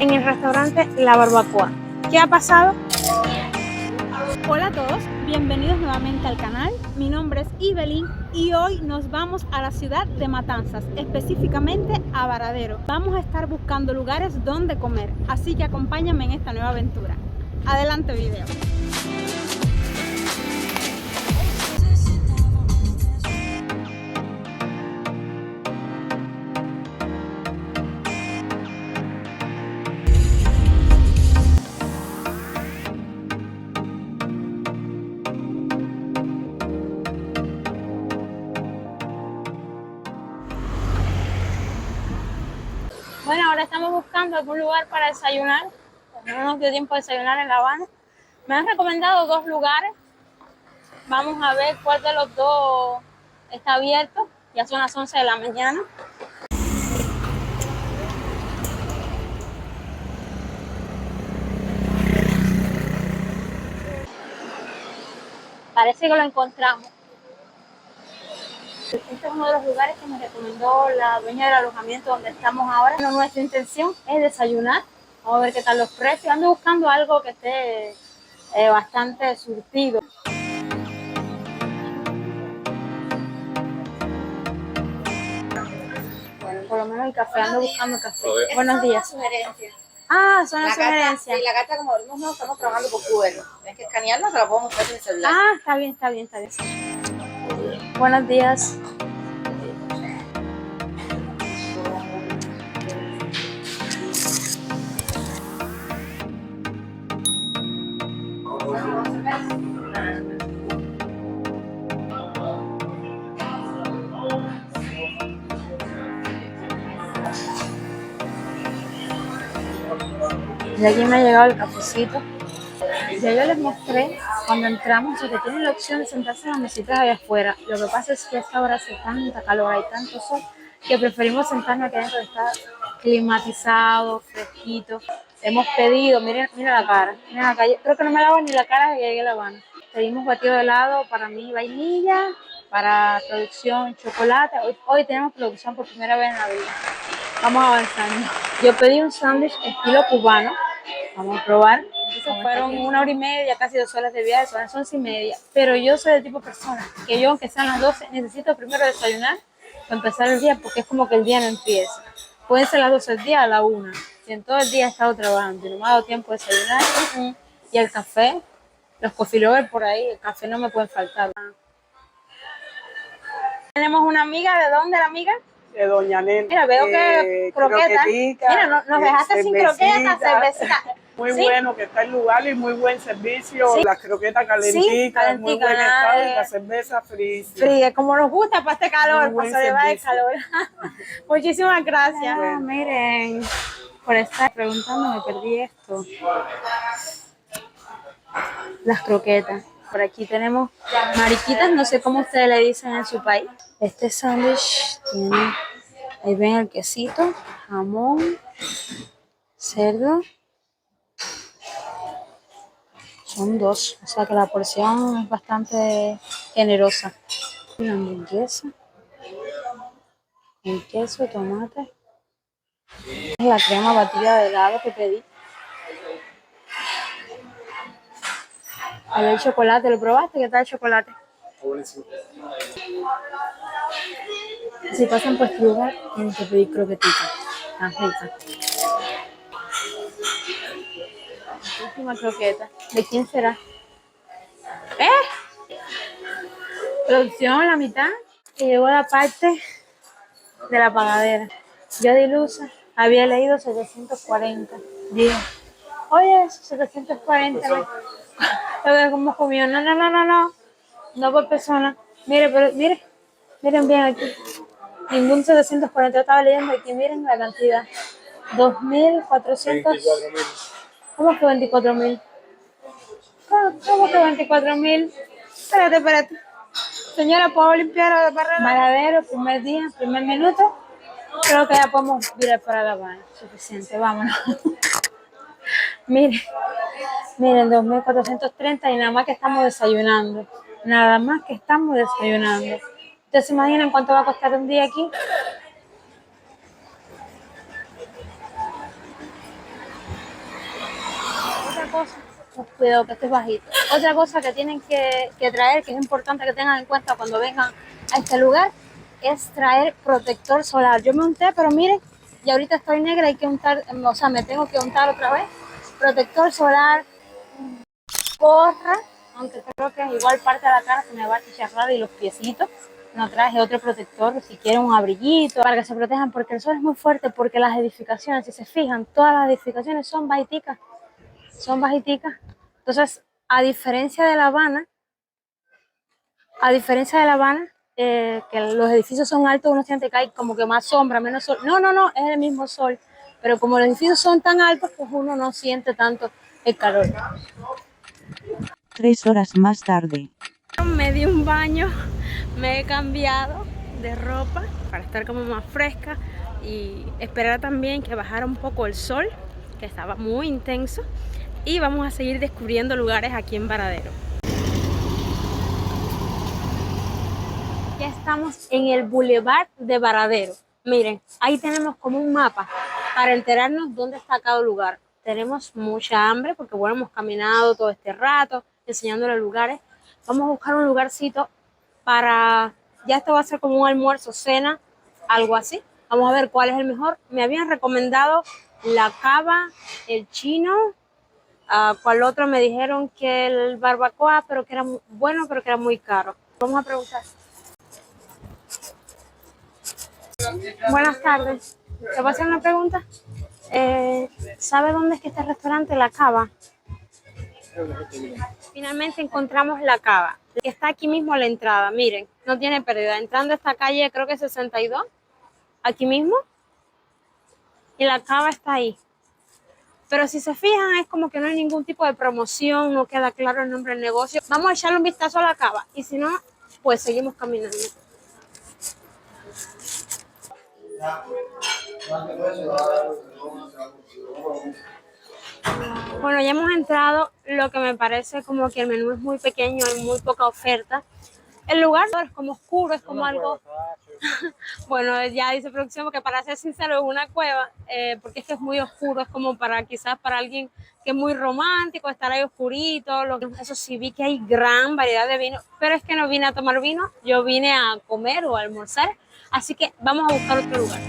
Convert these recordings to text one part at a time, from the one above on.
en el restaurante La Barbacoa. ¿Qué ha pasado? Hola a todos, bienvenidos nuevamente al canal. Mi nombre es Ibelín y hoy nos vamos a la ciudad de Matanzas, específicamente a Varadero. Vamos a estar buscando lugares donde comer, así que acompáñame en esta nueva aventura. Adelante video. Bueno, ahora estamos buscando algún lugar para desayunar. No nos dio tiempo de desayunar en La Habana. Me han recomendado dos lugares. Vamos a ver cuál de los dos está abierto. Ya son las 11 de la mañana. Parece que lo encontramos. Este es uno de los lugares que me recomendó la dueña del alojamiento donde estamos ahora. Bueno, nuestra intención es desayunar. Vamos a ver qué tal los precios. Ando buscando algo que esté bastante surtido. Bueno, por lo menos el café. Ando buscando café. Buenos días. Sugerencias. Ah, son las sugerencias. Sí, la carta, como ahorita no estamos trabajando por QR. Tienes que escanearla, te la puedo mostrar en el celular. Ah, está bien, está bien, está bien. Buenos días. Y aquí me ha llegado el cafecito. Ya yo les mostré cuando entramos que tienen la opción de sentarse en las mesitas allá afuera. Lo que pasa es que a esta hora hace tanta calor, hay tanto sol, que preferimos sentarnos aquí adentro, que está climatizado, fresquito. Hemos pedido, miren la cara, miren la cara. Creo que no me lavo ni la cara desde que llegué a La Habana. Pedimos batido de helado, para mí vainilla, para producción chocolate. Hoy tenemos producción por primera vez en la vida. Vamos avanzando. Yo pedí un sándwich estilo cubano. Vamos a probar. Entonces fueron 1 hora y media, casi 2 horas de viaje, son las 11:30. Pero yo soy el tipo de persona que yo, aunque sean las 12, necesito primero desayunar para empezar el día, porque es como que el día no empieza. Pueden ser las 12 del día a la 1. Si en todo el día he estado trabajando y no me ha dado tiempo de desayunar, y el café, los coffee lovers por ahí, el café no me puede faltar. Tenemos una amiga, ¿de dónde la amiga? De Doña Nel. Mira, veo que croqueta. Mira, nos dejaste sin croqueta, cervecita. Muy ¿Sí? bueno que está el lugar y muy buen servicio. ¿Sí? Las croquetas calentitas, Sí, calentica, muy buen estado y la cerveza fría. Fría, como nos gusta para este calor, para sobrellevar el servicio. calor. Muchísimas gracias. Bueno. Miren, por estar preguntando me perdí esto. Las croquetas. Por aquí tenemos mariquitas, no sé cómo ustedes le dicen en su país. Este sándwich tiene, ahí ven el quesito, jamón, cerdo. Son 2, o sea que la porción es bastante generosa. La hamburguesa, el queso, tomate. La crema batida de helado que pedí. El chocolate, ¿lo probaste? ¿Qué tal el chocolate? Buenísimo. Si pasan por este lugar, tienen que pedir croquetitas. Tan ricas. Última croqueta. ¿De quién será? Producción, la mitad. Y llegó la parte de la pagadera. Yo de ilusa había leído 740. Digo, oye, 740. Lo que como comió. No. No por persona. Miren bien aquí. Ningún 740. Yo estaba leyendo aquí, miren la cantidad. 2.400. ¿Cómo que 24.000? ¿Cómo que 24.000? Espérate. Señora, ¿puedo limpiar Varadero? Primer día, primer minuto. Creo que ya podemos virar para La Habana. Suficiente, vámonos. Miren, 2.430 y nada más que estamos desayunando. ¿Ustedes se imaginan cuánto va a costar un día aquí? cosa, cuidado que esto es bajito. Otra cosa que tienen que traer, que es importante que tengan en cuenta cuando vengan a este lugar, es traer protector solar. Yo me unté, pero miren, y ahorita estoy negra, hay que untar, o sea, me tengo que untar otra vez. Protector solar, gorra, aunque creo que igual parte de la cara se me va a chicharrar y los piecitos. No traje otro protector, si quieren un abriguito para que se protejan, porque el sol es muy fuerte, porque las edificaciones, si se fijan, todas las edificaciones son bajiticas. Son bajiticas. Entonces, a diferencia de La Habana, que los edificios son altos, uno siente que hay como que más sombra, menos sol. No, es el mismo sol. Pero como los edificios son tan altos, pues uno no siente tanto el calor. 3 horas más tarde. Me di un baño, me he cambiado de ropa para estar como más fresca y esperar también que bajara un poco el sol, que estaba muy intenso, y vamos a seguir descubriendo lugares aquí en Varadero. Ya estamos en el Boulevard de Varadero. Miren, ahí tenemos como un mapa para enterarnos dónde está cada lugar. Tenemos mucha hambre porque bueno, hemos caminado todo este rato enseñándole lugares. Vamos a buscar un lugarcito para, ya esto va a ser como un almuerzo, cena, algo así. Vamos a ver cuál es el mejor. Me habían recomendado la Cava, el Chino, cuál otro me dijeron que el Barbacoa, pero que era bueno, pero que era muy caro. Vamos a preguntar. Buenas tardes. ¿Te puedo hacer una pregunta? ¿Sabe dónde es que está el restaurante La Cava? Finalmente encontramos La Cava, que está aquí mismo a la entrada. Miren, no tiene pérdida. Entrando a esta calle, creo que es 62, aquí mismo. Y La Cava está ahí. Pero si se fijan, es como que no hay ningún tipo de promoción, no queda claro el nombre del negocio. Vamos a echarle un vistazo a La Cava. Y si no, pues seguimos caminando. Bueno, ya hemos entrado, lo que me parece como que el menú es muy pequeño, hay muy poca oferta. El lugar es como oscuro, es como algo... Bueno, ya dice producción porque para ser sincero es una cueva, porque es que es muy oscuro, es como para quizás para alguien que es muy romántico, estar ahí oscurito. Eso sí, vi que hay gran variedad de vino, pero es que no vine a tomar vino, yo vine a comer o a almorzar, así que vamos a buscar otro lugar.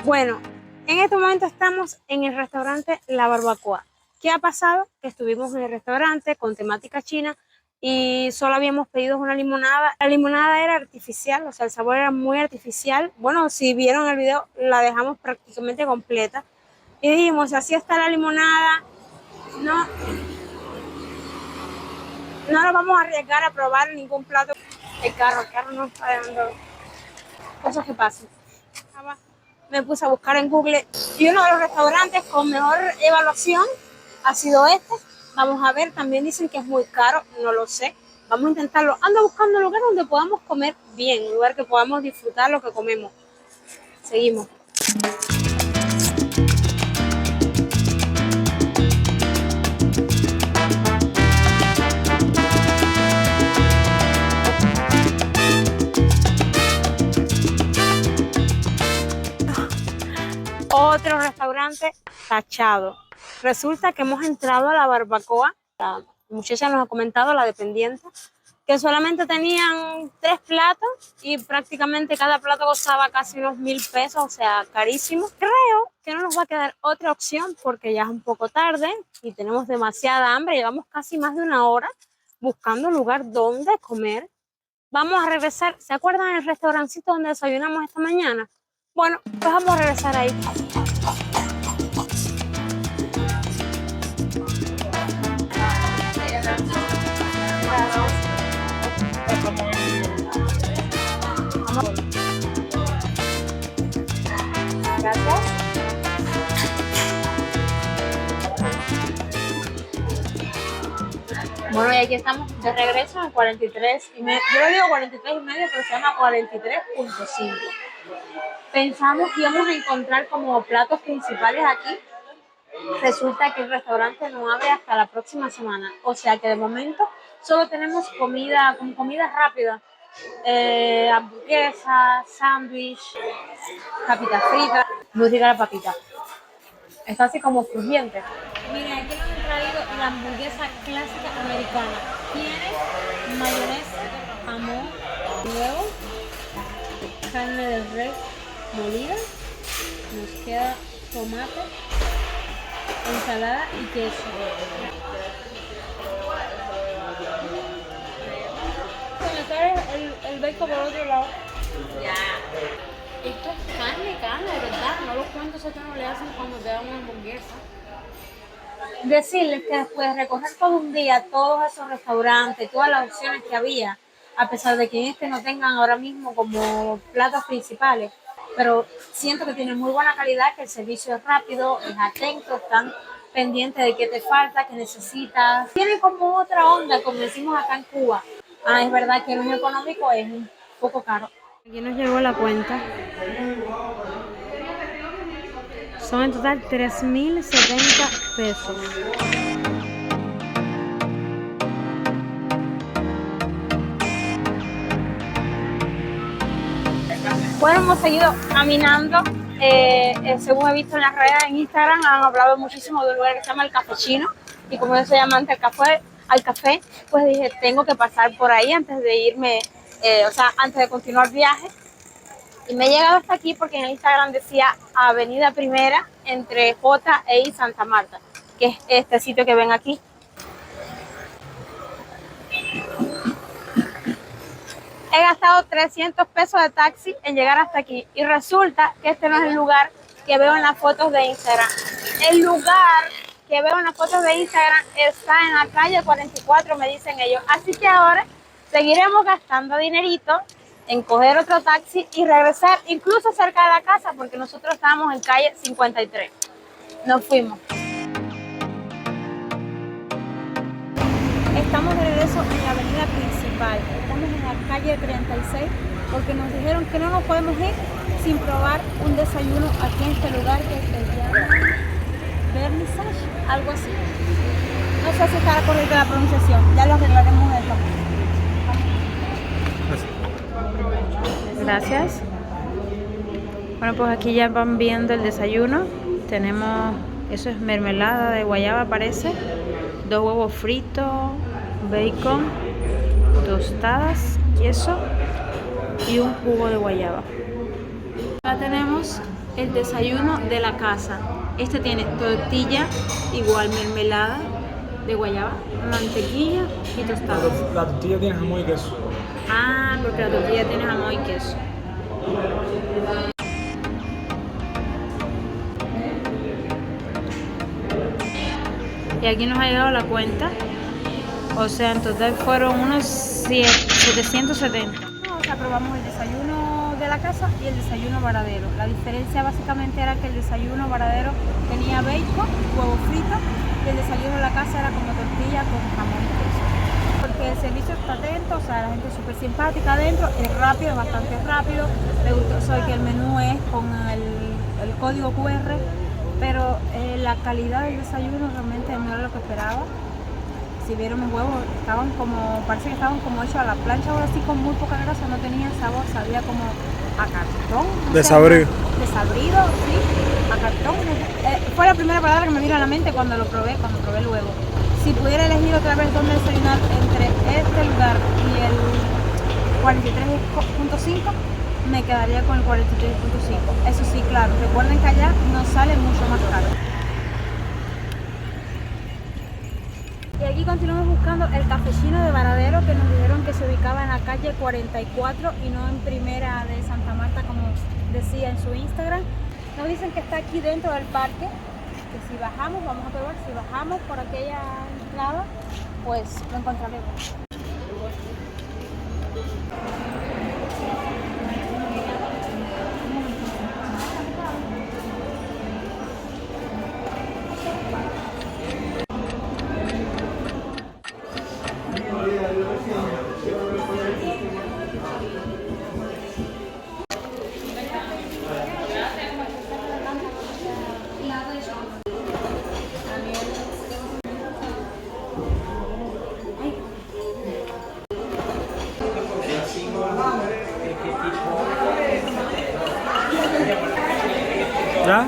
Bueno, en este momento estamos en el restaurante La Barbacoa. ¿Qué ha pasado? Que estuvimos en el restaurante con temática china y solo habíamos pedido una limonada. La limonada era artificial, o sea, el sabor era muy artificial. Bueno, si vieron el video, la dejamos prácticamente completa. Y dijimos, así está la limonada, no nos vamos a arriesgar a probar ningún plato. El carro no está dejando cosas que pasan. Me puse a buscar en Google y uno de los restaurantes con mejor evaluación ha sido este. Vamos a ver, también dicen que es muy caro, no lo sé. Vamos a intentarlo. Ando buscando un lugar donde podamos comer bien, un lugar que podamos disfrutar lo que comemos. Seguimos. Otro restaurante tachado. Resulta que hemos entrado a La Barbacoa. La muchacha nos ha comentado, la dependiente, que solamente tenían 3 platos y prácticamente cada plato costaba casi unos 1.000 pesos, o sea, carísimo. Creo que no nos va a quedar otra opción porque ya es un poco tarde y tenemos demasiada hambre. Llevamos casi más de 1 hora buscando un lugar donde comer. Vamos a regresar. ¿Se acuerdan del restaurancito donde desayunamos esta mañana? Bueno, pues vamos a regresar ahí. Gracias. Bueno, y aquí estamos de regreso en 43 y medio. Yo lo digo 43 y medio, pero se llama 43.5. Pensamos que íbamos a encontrar como platos principales aquí. Resulta que el restaurante no abre hasta la próxima semana. O sea que de momento solo tenemos comida, como comida rápida. Hamburguesa, sándwich, papitas fritas. Muy rica la papita. Está así como crujiente. Miren, aquí nos han traído la hamburguesa clásica americana. Tiene mayonesa, jamón, huevo, carne de res molida, nos queda tomate, ensalada y queso. Se me sale el bacon por otro lado. Esto es carne, de verdad. No los cuentos que no le hacen cuando te dan una hamburguesa. Decirles que después de recorrer todo un día todos esos restaurantes, todas las opciones que había, a pesar de que en no tengan ahora mismo como platos principales, pero siento que tienen muy buena calidad, que el servicio es rápido, es atento, están pendientes de qué te falta, qué necesitas. Tiene como otra onda, como decimos acá en Cuba. Es verdad que el menú económico es un poco caro. Aquí nos llegó la cuenta. Son en total 3.070 pesos. Bueno, hemos seguido caminando. Según he visto en las redes, en Instagram, han hablado muchísimo de un lugar que se llama El Cafechino. Y como yo soy amante al café, pues dije, tengo que pasar por ahí antes de irme, antes de continuar el viaje. Y me he llegado hasta aquí porque en el Instagram decía Avenida Primera entre J e I Santa Marta, que es este sitio que ven aquí. He gastado 300 pesos de taxi en llegar hasta aquí y resulta que este no es el lugar que veo en las fotos de Instagram. El lugar que veo en las fotos de Instagram está en la calle 44, me dicen ellos. Así que ahora seguiremos gastando dinerito en coger otro taxi y regresar incluso cerca de la casa porque nosotros estábamos en calle 53. Nos fuimos. Estamos de regreso en la avenida principal. Estamos en la calle 36 porque nos dijeron que no nos podemos ir sin probar un desayuno aquí en este lugar que se llama Vernissage, algo así. No sé si estará correcta la pronunciación, ya lo arreglaremos eso. Gracias. Bueno, pues aquí ya van viendo el desayuno. Tenemos, eso es mermelada de guayaba parece, 2 huevos fritos, bacon, tostadas, queso y un jugo de guayaba. Acá tenemos el desayuno de la casa. Este tiene tortilla, igual mermelada de guayaba, mantequilla y tostadas. La tortilla tiene jamón y queso. Porque la tortilla tiene jamón y queso. Y aquí nos ha llegado la cuenta. O sea, en total fueron unos 770. Probamos el desayuno de la casa y el desayuno varadero. La diferencia básicamente era que el desayuno varadero tenía bacon, huevo frito, y el desayuno de la casa era como tortilla con jamón y queso. Porque el servicio está atento, o sea, la gente es súper simpática adentro, es rápido, bastante rápido. Me gustó, sabe que el menú es con el código QR, pero la calidad del desayuno realmente no era lo que esperaba. Si vieron mis huevos, parece que estaban como hechos a la plancha o así, con muy poca grasa, no tenían sabor, sabía como a cartón. Desabrido. Desabrido, sí, a cartón. Fue la primera palabra que me vino a la mente cuando probé el huevo. Si pudiera elegir otra vez dónde desayunar entre este lugar y el 43.5, me quedaría con el 43.5. Eso sí, claro, recuerden que allá nos sale mucho más caro. Y aquí continuamos buscando el cafecino de Varadero, que nos dijeron que se ubicaba en la calle 44 y no en Primera de Santa Marta, como decía en su Instagram. Nos dicen que está aquí dentro del parque, que si bajamos, vamos a probar, si bajamos por aquella entrada, pues lo encontraremos. ¿Ya?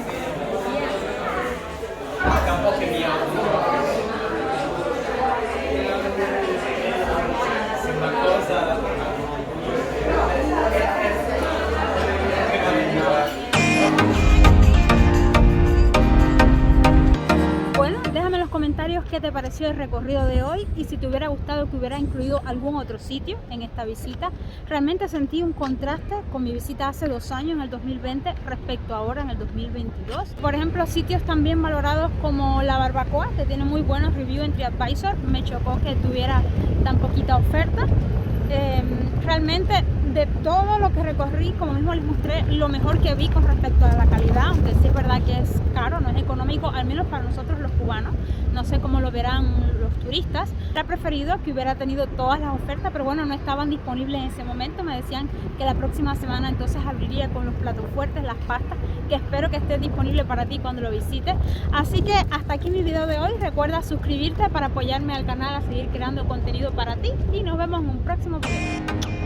Bueno, déjame en los comentarios qué te pareció el recorrido de hoy y si te hubiera gustado que hubiera incluido algún otro sitio en esta visita. Realmente sentí un contraste con mi visita hace 2 años, en el 2020, respecto a ahora en el 2022. Por ejemplo, sitios también valorados como la barbacoa, que tiene muy buenos reviews en TripAdvisor. Me chocó que tuviera tan poquita oferta. Realmente de todo lo que recorrí, como mismo les mostré, lo mejor que vi con respecto a la calidad, aunque sí es verdad que es caro, no es económico, al menos para nosotros los cubanos, no sé cómo lo verán los turistas. Hubiera preferido que hubiera tenido todas las ofertas, pero bueno, no estaban disponibles en ese momento. Me decían que la próxima semana entonces abriría con los platos fuertes, las pastas, que espero que esté disponible para ti cuando lo visites. Así que hasta aquí mi video de hoy. Recuerda suscribirte para apoyarme al canal a seguir creando contenido para ti y nos vemos en un próximo video.